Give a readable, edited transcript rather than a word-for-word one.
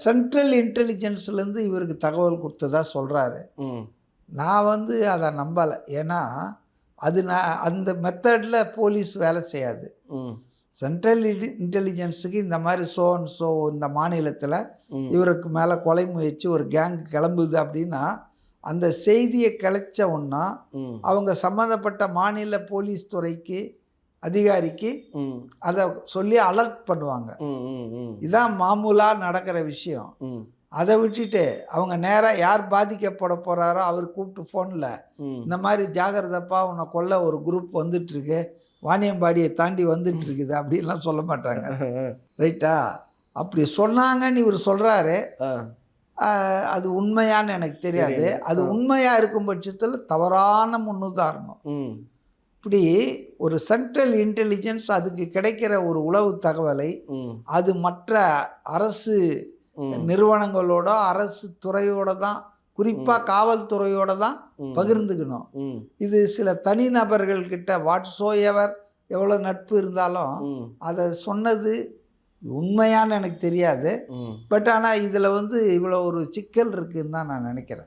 Central இன்டெலிஜென்ஸ்லேருந்து இவருக்கு தகவல் கொடுத்ததா சொல்கிறாரு. நான் வந்து அதை நம்பலை. ஏன்னா அது அந்த மெத்தடில் போலீஸ் வேலை செய்யாது. சென்ட்ரல் இன்டெலிஜென்ஸுக்கு இந்த மாதிரி ஸோ இந்த மாநிலத்தில் இவருக்கு மேலே கொலை முயற்சி ஒரு கேங் கிளம்புது அப்படின்னா அந்த செய்தியை கிளச்ச ஒன்றா அவங்க சம்மந்தப்பட்ட மாநில போலீஸ் துறைக்கு அதிகாரிக்கு அதை சொல்லி அலர்ட் பண்ணுவாங்க. இதுதான் மாமூலாக நடக்கிற விஷயம். அதை விட்டுட்டு அவங்க நேராக யார் பாதிக்கப்பட போகிறாரோ அவர் கூப்பிட்டு ஃபோனில் இந்த மாதிரி ஜாகிரதப்பா உன்னை கொல்ல ஒரு குரூப் வந்துட்டுருக்கு, வாணியம்பாடியை தாண்டி வந்துட்டு இருக்குது அப்படின்லாம் சொல்ல மாட்டாங்க. ரைட்டா? அப்படி சொன்னாங்கன்னு இவர் சொல்கிறாரு. அது உண்மையான்னு எனக்கு தெரியாது. அது உண்மையாக இருக்கும் பட்சத்தில் தவறான முன்னுதாரணம். இப்படி ஒரு சென்ட்ரல் இன்டெலிஜென்ஸ் அதுக்கு கிடைக்கிற ஒரு உளவு தகவலை அது மற்ற அரசு நிறுவனங்களோட அரசு துறையோட தான், குறிப்பாக காவல்துறையோட தான் பகிர்ந்துக்கணும். இது சில தனிநபர்கள் கிட்ட வாட்ஸோஎவர் எவ்வளோ நட்பு இருந்தாலும் அதை சொன்னது உண்மையான்னு எனக்கு தெரியாது. பட் ஆனால் இதில் வந்து இவ்வளோ ஒரு சிக்கல் இருக்குதுன்னு தான் நான் நினைக்கிறேன்.